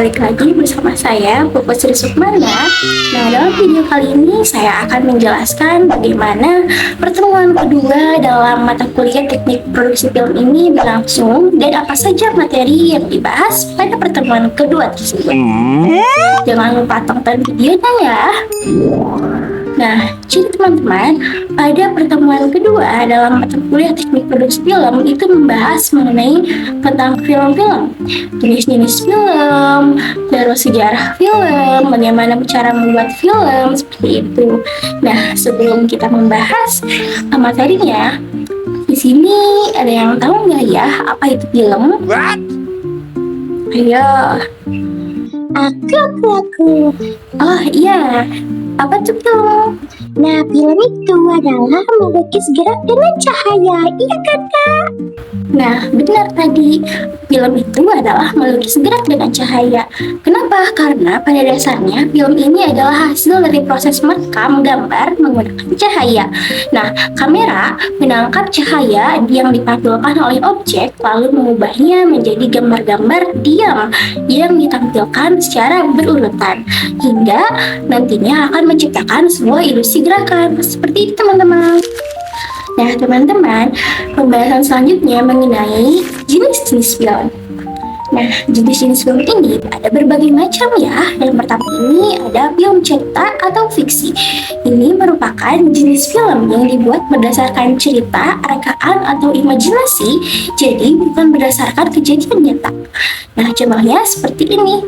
balik lagi bersama saya, Puput Sri Sukmana. Nah, dalam video kali ini saya akan menjelaskan bagaimana pertemuan kedua dalam mata kuliah teknik produksi film ini berlangsung dan apa saja materi yang dibahas pada pertemuan kedua tersebut. Jangan lupa tonton videonya ya. Nah, jadi teman-teman, pada pertemuan kedua dalam mata kuliah teknik produksi film itu membahas mengenai tentang film-film, jenis-jenis film, terus sejarah film, bagaimana cara membuat film, seperti itu. Nah, sebelum kita membahas materinya, di sini ada yang tahu nggak ya apa itu film? What? Ayo. Aku. Oh iya, apa tuh film? Nah, film itu adalah melukis gerak dengan cahaya, iya kan, Kak? Nah, benar tadi. Film itu adalah melukis gerak dengan cahaya. Kenapa? Karena pada dasarnya film ini adalah hasil dari proses merekam gambar menggunakan cahaya. Nah, kamera menangkap cahaya yang dipantulkan oleh objek lalu mengubahnya menjadi gambar-gambar diam yang ditampilkan secara berurutan hingga nantinya akan menciptakan sebuah ilusi gerakan. Seperti itu, teman-teman. Nah, teman-teman, pembahasan selanjutnya mengenai jenis-jenis film. Nah, jenis-jenis film ini ada berbagai macam ya. Yang pertama ini ada film cerita atau fiksi. Ini merupakan jenis film yang dibuat berdasarkan cerita, rekaan, atau imajinasi, jadi bukan berdasarkan kejadian nyata. Nah, contohnya seperti ini.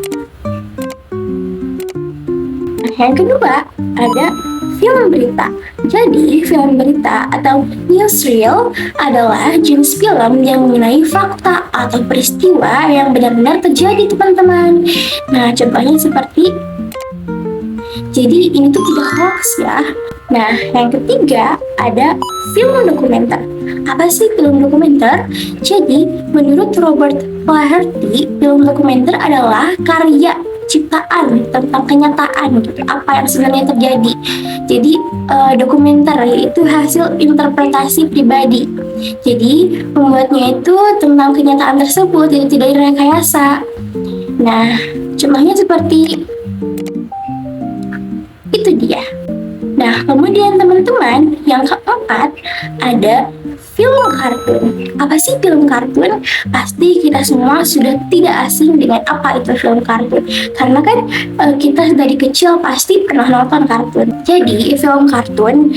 Nah, yang kedua ada film berita. Jadi, film berita atau newsreel adalah jenis film yang mengenai fakta atau peristiwa yang benar-benar terjadi, teman-teman. Nah, contohnya seperti jadi ini tuh tidak hoax ya. Nah, yang ketiga ada film dokumenter. Apa sih film dokumenter? Jadi, menurut Robert Flaherty, film dokumenter adalah karya ciptaan tentang kenyataan gitu, apa yang sebenarnya terjadi. Jadi dokumenter yaitu hasil interpretasi pribadi. Jadi pembuatnya itu tentang kenyataan tersebut, itu tidak direkayasa. Nah, contohnya seperti itu dia. Nah, kemudian teman-teman, yang keempat ada film kartun. Apa sih film kartun? Pasti kita semua sudah tidak asing dengan apa itu film kartun. Karena kan kita dari kecil pasti pernah nonton kartun. Jadi film kartun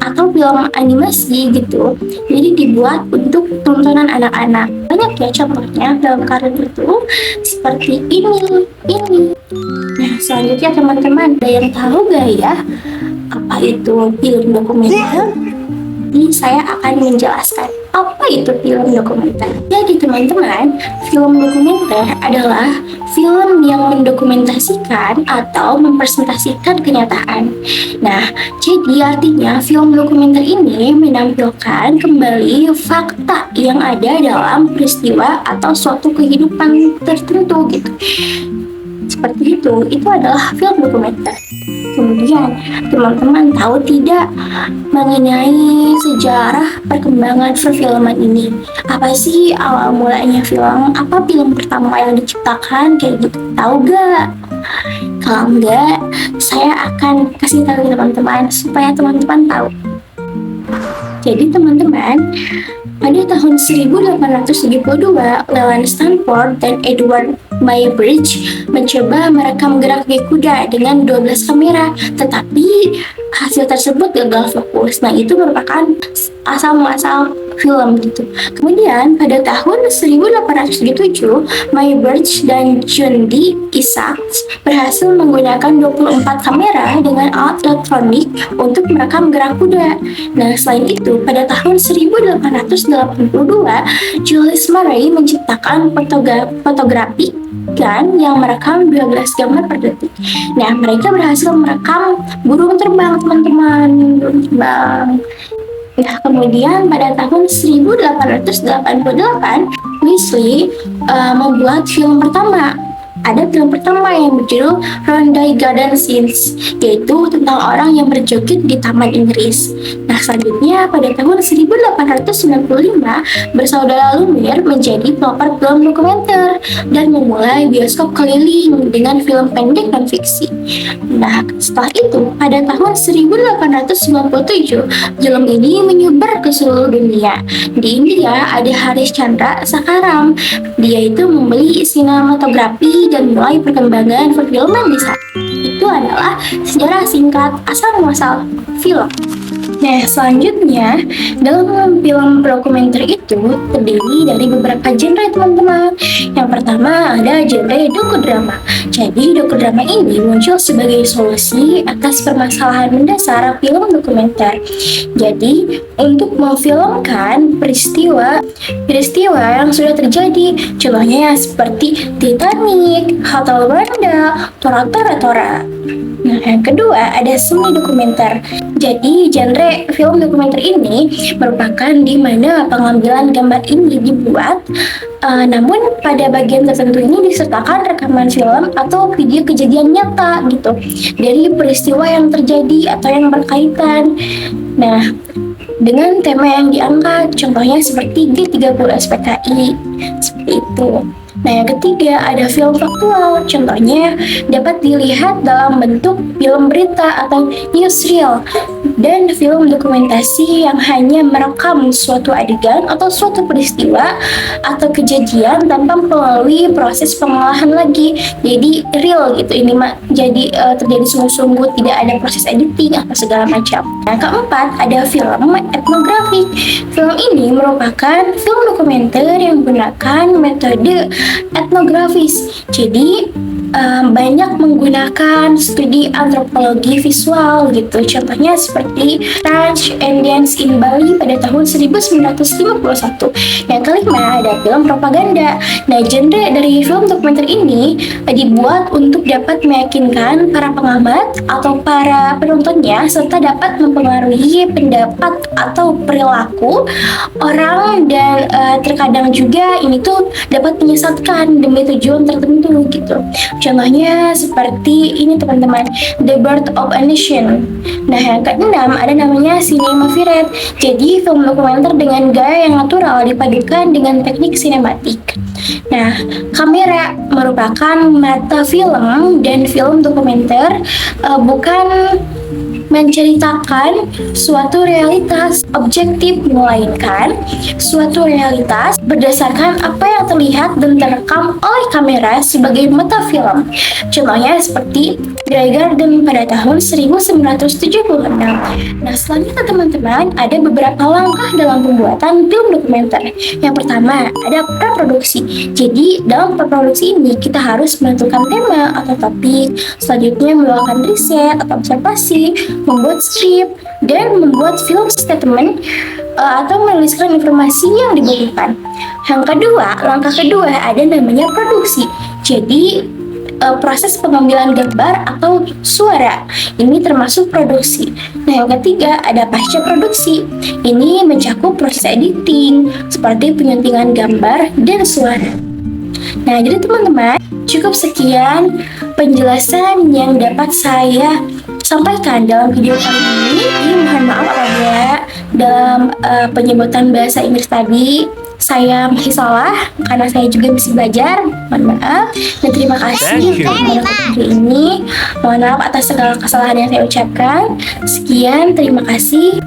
atau film animasi gitu, jadi dibuat untuk tontonan anak-anak. Banyak ya contohnya film kartun itu seperti ini. Nah, selanjutnya teman-teman, ada yang tahu gak ya apa itu film dokumenter? Jadi saya akan menjelaskan apa itu film dokumenter. Jadi teman-teman, film dokumenter adalah film yang mendokumentasikan atau mempresentasikan kenyataan. Nah, jadi artinya film dokumenter ini menampilkan kembali fakta yang ada dalam peristiwa atau suatu kehidupan tertentu gitu. Seperti itu adalah film dokumenter. Kemudian, teman-teman tahu tidak mengenai sejarah perkembangan perfilman ini? Apa sih awal mulanya film? Apa film pertama yang diciptakan? Kayak gitu, tahu gak? Kalau enggak, saya akan kasih tahu teman-teman supaya teman-teman tahu. Jadi teman-teman, pada tahun 1872, Leland Stanford dan Edward Muybridge mencoba merekam gerak kaki kuda dengan 12 kamera, tetapi hasil tersebut gagal fokus. Nah, itu merupakan asal muasal film gitu. Kemudian pada tahun 1877, Muybridge dan John D. Isaacs berhasil menggunakan 24 kamera dengan alat elektronik untuk merekam gerak kuda. Nah, selain itu, pada tahun 1882, Julius Murray menciptakan fotografi yang merekam 12 gambar per detik. Nah, mereka berhasil merekam burung terbang, teman-teman. Burung terbang. Nah, kemudian pada tahun 1888, Wesley membuat film pertama. ada film pertama yang berjudul Rondai Garden Scenes, yaitu tentang orang yang berjoget di Taman Inggris. Nah, selanjutnya pada tahun 1895, bersaudara Lumiere menjadi pelopor film dokumenter dan memulai bioskop keliling dengan film pendek dan fiksi. Nah, setelah itu, pada tahun 1897, film ini menyebar ke seluruh dunia. Di India ada Harish Chandra Sakaram. Dia itu membeli sinematografi dan mulai perkembangan perfilman di sana. Itu adalah sejarah singkat asal-muasal film. Nah, selanjutnya, dalam film dokumenter itu terdiri dari beberapa genre, teman-teman. Yang pertama ada genre dokudrama. Jadi, dokudrama ini muncul sebagai solusi atas permasalahan mendasar film dokumenter. Jadi, untuk memfilmkan peristiwa yang sudah terjadi, contohnya seperti Titanic, Hotel Rwanda, Tora. Nah, yang kedua ada semi dokumenter. Jadi, genre film dokumenter ini merupakan di mana pengambilan gambar ini dibuat, namun pada bagian tertentu ini disertakan rekaman film atau video kejadian nyata gitu dari peristiwa yang terjadi atau yang berkaitan. Nah, dengan tema yang diangkat, contohnya seperti G30 SPKI, seperti itu. Nah, yang ketiga ada film faktual, contohnya dapat dilihat dalam bentuk film berita atau newsreel, dan film dokumentasi yang hanya merekam suatu adegan atau suatu peristiwa atau kejadian tanpa melalui proses pengolahan lagi, jadi real gitu. Ini jadi terjadi sungguh-sungguh, tidak ada proses editing atau segala macam. Nah, keempat ada film etnografi. Film ini merupakan film dokumenter yang menggunakan metode etnografis. Jadi banyak menggunakan studi antropologi visual gitu. Contohnya seperti Ranch and Dance in Bali pada tahun 1951. Yang kelima ada film propaganda. Nah, genre dari film dokumenter ini dibuat untuk dapat meyakinkan para pengamat atau para penontonnya serta dapat mempengaruhi pendapat atau perilaku orang, dan terkadang juga ini tuh dapat menyesatkan demi tujuan tertentu gitu. Contohnya seperti ini, teman-teman, The Birth of a Nation. Nah, yang keenam ada namanya Cinema Verite. Jadi film dokumenter dengan gaya yang natural dipadukan dengan teknik sinematik. Nah, kamera merupakan mata film, dan film dokumenter bukan menceritakan suatu realitas objektif, melainkan suatu realitas berdasarkan apa yang terlihat dan terekam oleh kamera sebagai mata film. Contohnya seperti Grey Garden pada tahun 1976. Nah, selanjutnya teman-teman ada beberapa langkah dalam pembuatan film dokumenter. Yang pertama ada praproduksi. Jadi dalam praproduksi ini kita harus menentukan tema atau topik. Selanjutnya melakukan riset atau observasi, membuat skrip, dan membuat film statement atau menuliskan informasi yang dibutuhkan. Langkah kedua ada namanya produksi. Jadi proses pengambilan gambar atau suara ini termasuk produksi. Nah, yang ketiga ada pasca produksi. Ini mencakup proses editing seperti penyuntingan gambar dan suara. Nah, jadi teman-teman, cukup sekian penjelasan yang dapat saya sampaikan dalam video kali ini. Mohon maaf apabila dalam penyebutan bahasa Inggris tadi saya masih salah, karena saya juga masih belajar. Mohon maaf, dan terima kasih untuk menonton video ini. Mohon maaf atas segala kesalahan yang saya ucapkan. Sekian, terima kasih.